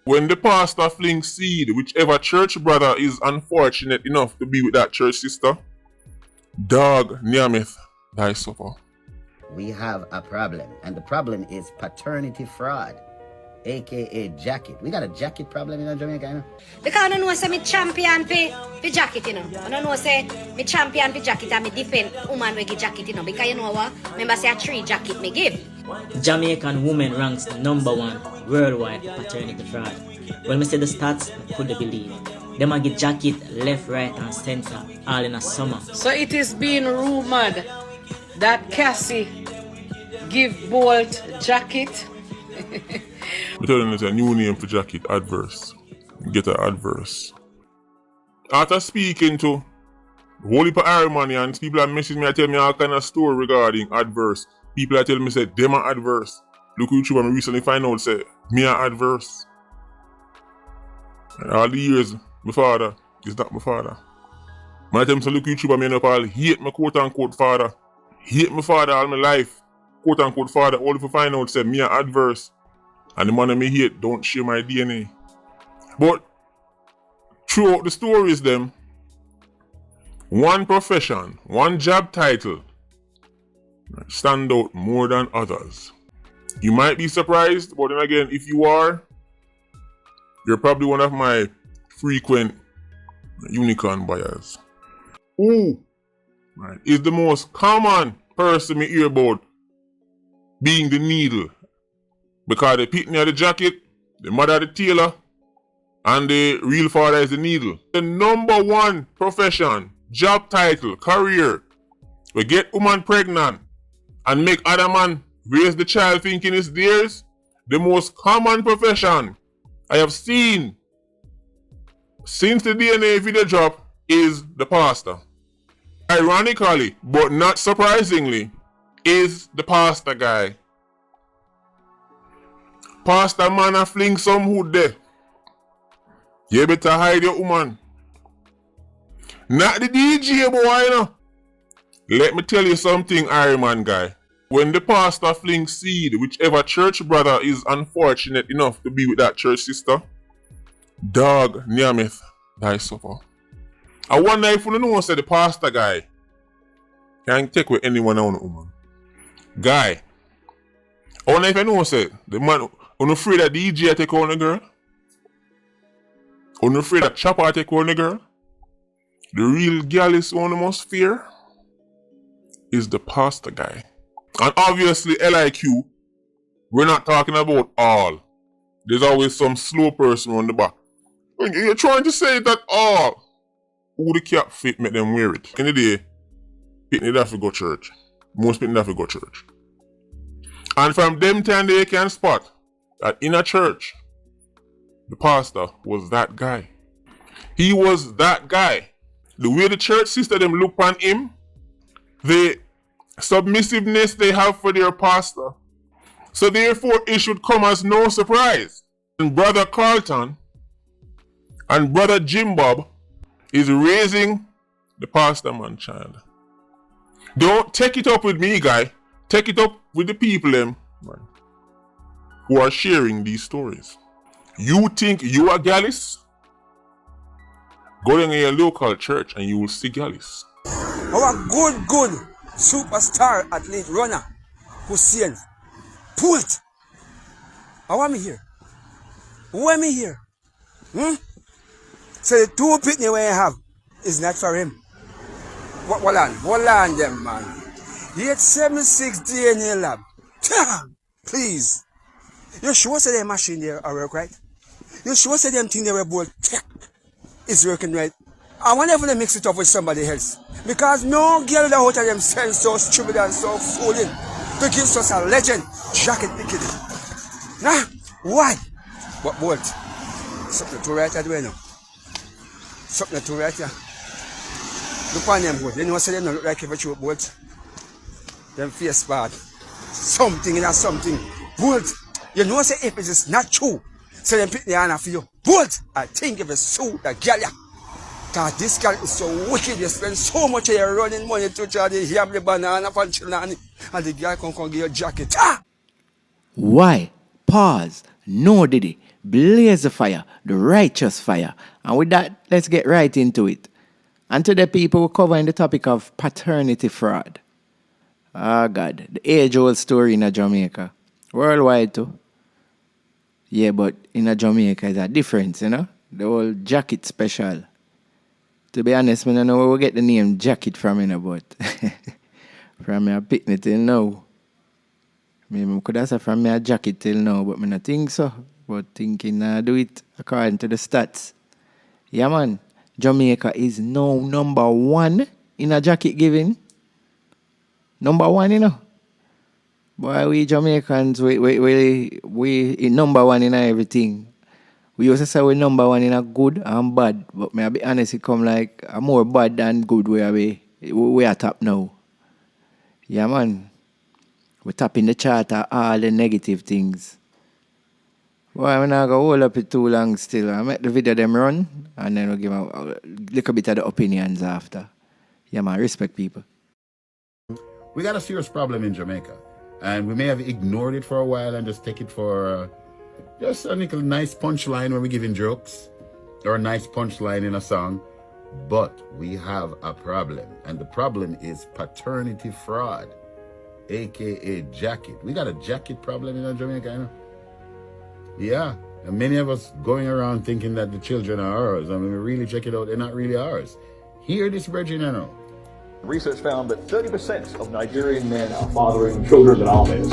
When the pastor flings seed, whichever church brother is unfortunate enough to be with that church sister, dog nearmeth thy supper. We have a problem, and the problem is paternity fraud, aka jacket. We got a jacket problem in Jamaica, you know? Because I don't know say me champion for jacket, you know. I don't know say me champion for jacket and me defend woman we give jacket, you know. Because you know what? Remember say a 3 jacket me give. Jamaican woman ranks #1 worldwide for paternity fraud. When we say the stats, I couldn't believe. Them a get jacket left, right and center all in a summer. So it is being rumored that Cassie give Bolt jacket. I'm telling you, it's a new name for jacket, adverse. Get an adverse. After speaking to a whole heap of Ironmanians, people are messaging me and tell me all kind of story regarding adverse. People are telling me say them are adverse. Look at YouTube and recently find out say me are adverse. And all the years my father is not my father. When I tell me to look at YouTube and me end up all hate my quote unquote father. Hate my father all my life. Quote unquote father, all if I find out say me are adverse. And the man that me hate don't share my DNA. But throughout the stories them, one profession, one job title stand out more than others. You might be surprised, but then again, if you are, you're probably one of my frequent unicorn buyers. Who is the most common person me hear about being the needle? Because the pitney of the jacket, the mother of the tailor, and the real father is the needle. The #1 profession, job title, career, we get woman pregnant and make other man raise the child thinking it's theirs. The most common profession I have seen since the DNA video drop is the pastor. Ironically, but not surprisingly, is the pastor guy. Pastor man a fling some hood there. You better hide your woman. Not the DJ boy, you know. Let me tell you something, Iron Man guy. When the pastor flings seed, whichever church brother is unfortunate enough to be with that church sister, dog nearmeth thy supper. I wonder if you know say the pastor guy can take with anyone on a woman. Guy, I wonder if you know say the man on afraid that DJ take on a girl. On afraid that chopper take on a girl. The real girl is one the most fear is the pastor guy. And obviously, LIQ, we're not talking about all. There's always some slow person on the back. You're trying to say that all who the cap fit make them wear it. In the day, people need to go church. Most people need to go church. And from them time they can spot that in a church, the pastor was that guy. He was that guy. The way the church sister them look on him, the submissiveness they have for their pastor. So therefore it should come as no surprise. And Brother Carlton and Brother Jim Bob is raising the pastor man child. Don't take it up with me, guy. Take it up with the people them who are sharing these stories. You think you are Gallus? Go down in your local church and you will see Gallus. Our good superstar athlete runner, Hussein, poet. How am I here? Who am I here? So the 2 pitney we have is not for him. What land them, man? He had 76 DNA lab. Please. You sure say the machine there are work right? You sure say them thing they were both tech is working right? I wonder if they mix it up with somebody else. Because no girl that out of them sounds so stupid and so fooling to give us a legend jacket picking. Nah, why? What bolt? Something to right that way now. Something to right here. Look on them bolt. You know say they don't look like if a true bolt. Them face bad. Something in a something. Bolt. You know say if it is not true. So them pick the hand for you. Bolt. I think if it's true, the girl ya. Cause this girl is so wicked, you spend so much of your running money to try to have the banana for children and the girl can give you a jacket. Why? Pause. No, Diddy. blaze the fire, the righteous fire. And with that, let's get right into it. And today, people, we're covering the topic of paternity fraud. Ah, God, the age-old story in Jamaica. Worldwide, too. Yeah, but in Jamaica, it's a difference, you know? The whole jacket special. To be honest, I don't know where we get the name jacket from, you know, but from my picnic till now. I could have said from my jacket till now, but I don't think so. But thinking I do it according to the stats. Yeah, man. Jamaica is now number one in a jacket giving. Number one, you know. Boy, we Jamaicans, we number one in everything. We used to say we're number one in a good and bad. But may I be honest, it come like a more bad than good where we are top now. Yeah, man. We're tapping the chart at all the negative things. Boy, I'm not going to hold up it too long still. I make the video them run, and then we'll give a little bit of the opinions after. Yeah, man, respect people. We got a serious problem in Jamaica. And we may have ignored it for a while and just take it for just a nice punchline when we're giving jokes. Or a nice punchline in a song. But we have a problem. And the problem is paternity fraud. A.K.A. jacket. We got a jacket problem in Jamaica, you know? Yeah, and many of us going around thinking that the children are ours. I mean, we really check it out, they're not really ours. Hear this, Virgin, you know. Research found that 30% of Nigerian men are fathering children that are theirs.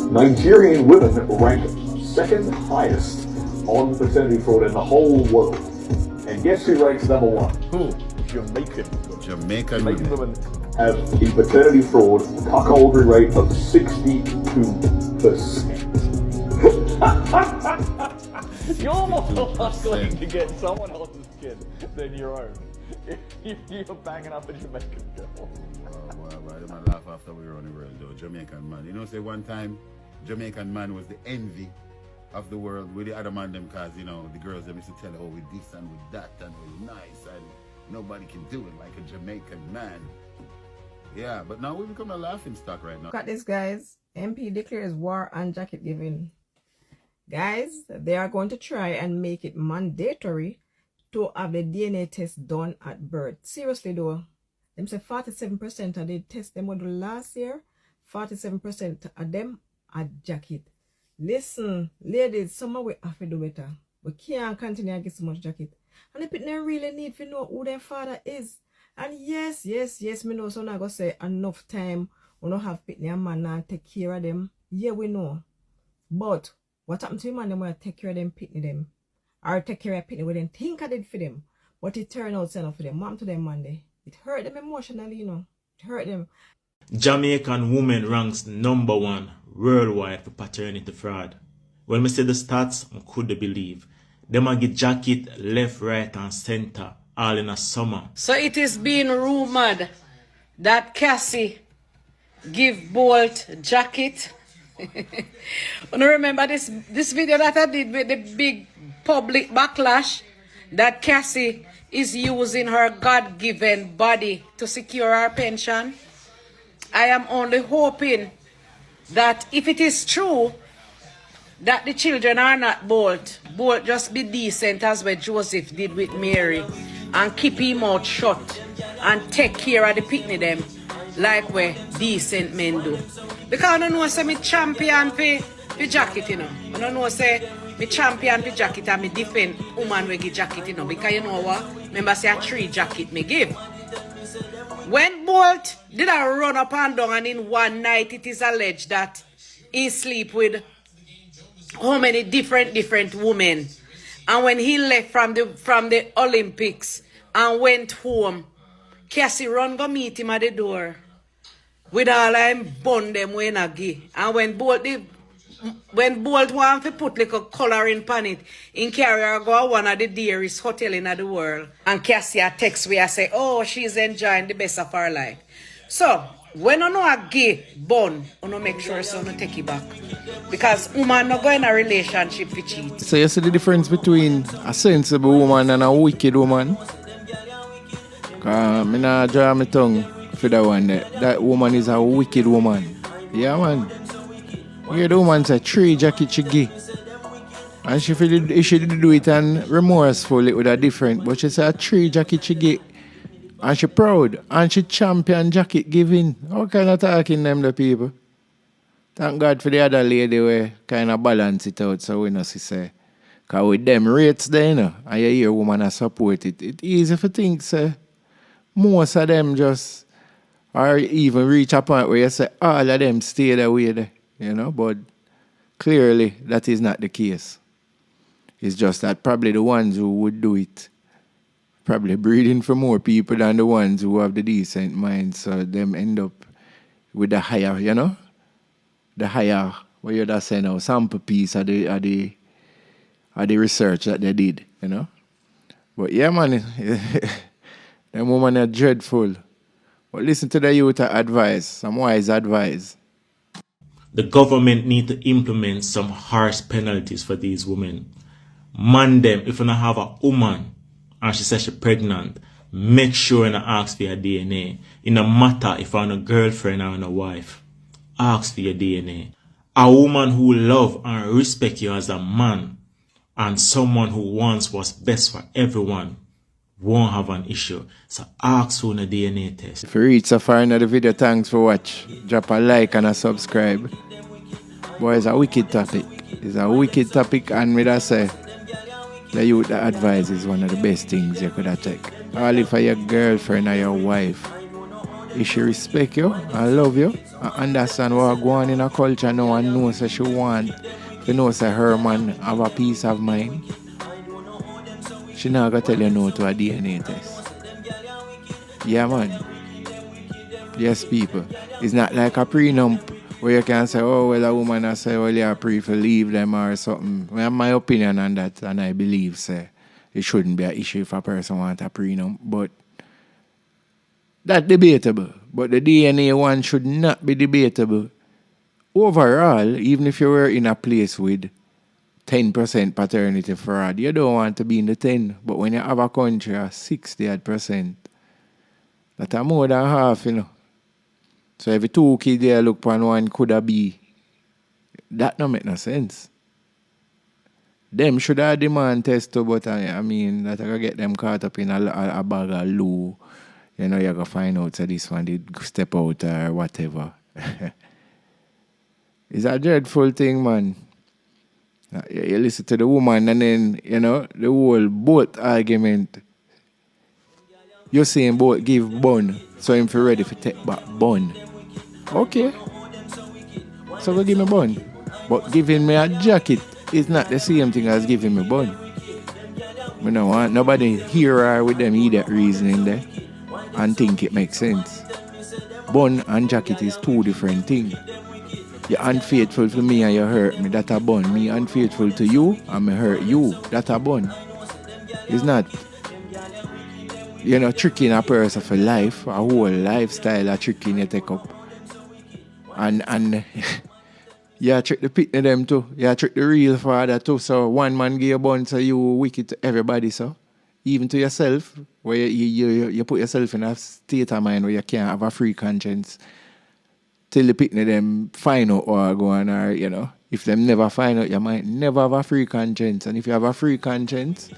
Nigerian women rank second highest on paternity fraud in the whole world. And guess who ranks number one? Who? Jamaican Jamaican women have a paternity fraud cuckoldry rate of 62%. You're more likely to get someone else's kid than your own if you're banging up a Jamaican girl. Well, I laugh after we were on the world, though. Jamaican man. You know, say one time, Jamaican man was the envy of the world with the other man them, cause you know the girls them used to tell, oh, with this and with that and we're nice and nobody can do it like a Jamaican man. Yeah, but now we become a laughing stock right now. Look at this, guys. MP declares war on jacket giving. Guys, they are going to try and make it mandatory to have the DNA test done at birth. Seriously though, them say 47% of the tests them would do last year, 47% of them are jacket. Listen, ladies, some of we have to do better. We can't continue to get so much jacket. And the people really need to know who their father is. And yes, me know so I'm going to say enough time we don't have pitney and man and take care of them. Yeah, we know. But what happened to him and them when I take care of them, pitney them? Or take care of pitney when they think I did for them. But it turned out enough for them. What happened to them Monday? It hurt them emotionally, you know. It hurt them. Jamaican woman ranks number one worldwide for paternity fraud. When we say the stats, I couldn't believe. Them a get jacket left, right and center all in a summer. So it is being rumored that Cassie give Bolt jacket. And remember this video that I did with the big public backlash that Cassie is using her God-given body to secure her pension. I am only hoping that if it is true that the children are not Bolt just be decent as what Joseph did with Mary and keep him mouth shut and take care of the picnic them like where decent men do. Because I don't know say me champion for jacket, you know. I don't know say me champion for jacket and me defend woman we give jacket, you know. Because you know what? Remember say a 3 jacket me give. When Bolt did I run up and down and in one night it is alleged that he sleep with how many different women. And when he left from the Olympics and went home, Cassie run go meet him at the door with all them bun them when I give. And when Bolt want to put like a coloring pan it, in carry her go one of the dearest hotel in the world. And Cassie a text where I say, oh, she's enjoying the best of her life. So when you know a gay bun, you know make sure so you take it back. Because woman not go in a relationship to cheat. So you see the difference between a sensible woman and a wicked woman? I not draw my tongue for that one. That woman is a wicked woman. Yeah, man. Yeah, the woman say 3 jacket she give. And she did do it and remorseful, it would have different. But she said 3 jacket she get. And she proud. And she champion jacket giving. How kind of talking them the people? Thank God for the other lady where kind of balance it out so we know she say. Because with them rates there, you know, and you hear women support it, it's easy for think, say, most of them just, or even reach a point where you say, all of them stay the way there, you know, but clearly that is not the case. It's just that probably the ones who would do it probably breeding for more people than the ones who have the decent mind, so them end up with the higher, you know, the higher, what you're just saying now, sample piece of the research that they did, you know. But yeah, man, them women are dreadful. But listen to the youth advice, some wise advice. The government need to implement some harsh penalties for these women. Man them, if you not have a woman and she says she's pregnant, make sure you ask for your DNA. It no matter if you're a girlfriend or a wife. Ask for your DNA. A woman who love and respect you as a man and someone who wants what's best for everyone won't have an issue. So ask for a DNA test. If you reach so far in the video, thanks for watching. Drop a like and a subscribe. Boy, it's a wicked topic. It's a wicked topic, and with that say, the youth advice is one of the best things you could have take. All if your girlfriend or your wife, if she respect you and love you and understand what going on in a culture now and knows that she want, if you know say her man have a peace of mind, she not gonna tell you no to a DNA test. Yeah, man. Yes, people. It's not like a prenup where you can say, oh, well, a woman I say, well, you're free to leave them or something. Well, my opinion on that, and I believe, say, it shouldn't be an issue if a person wants a prenup, but that's debatable. But the DNA one should not be debatable. Overall, even if you were in a place with 10% paternity fraud, you don't want to be in the 10. But when you have a country of 60%, that's more than half, you know. So every 2 kids there look for one could have be. That don't make no sense. Them should have demand test too, but I mean, that I get them caught up in a bag of loo. You know, you're going to find out that this one did step out or whatever. It's a dreadful thing, man. You listen to the woman and then, you know, the whole both argument. You're saying both give bun, so I'm ready to take back bun. Okay. So we give me bun. But giving me a jacket is not the same thing as giving me bun. We don't want nobody here or with them idiot reasoning there and think it makes sense. Bun and jacket is 2 different things. You're unfaithful to me and you hurt me, that's a bun. Me unfaithful to you and me hurt you, that's a bun. It's not, you know, tricking a person for life, a whole lifestyle of tricking you take up. And you trick the pitney them too. You trick the real father too. So one man give a bun, so you wicked to everybody, so. Even to yourself, where you put yourself in a state of mind where you can't have a free conscience till the pitney them find out or go on, or, you know, if them never find out, you might never have a free conscience. And if you have a free conscience,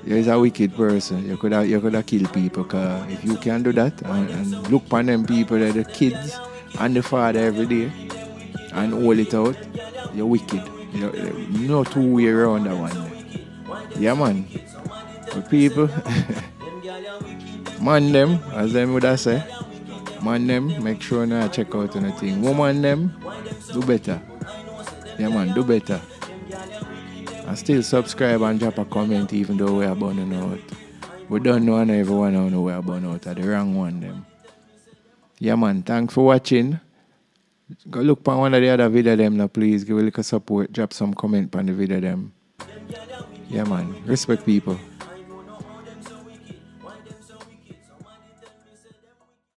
you're a wicked person. You could have killed people, because if you can do that and look upon them people, the kids and the father every day, and hold it out, you're wicked. No 2 way around that one. Yeah, man. But people, man them, as them would have say, man them, make sure not check out anything. Woman them, do better. Yeah, man, do better. And still subscribe and drop a comment even though we are burning out. We don't know and everyone know we are burning out. The wrong one them. Yeah, man, thanks for watching. Go look on one of the other video them now, please. Give a little support. Drop some comment on the video them. Yeah, man. Respect people.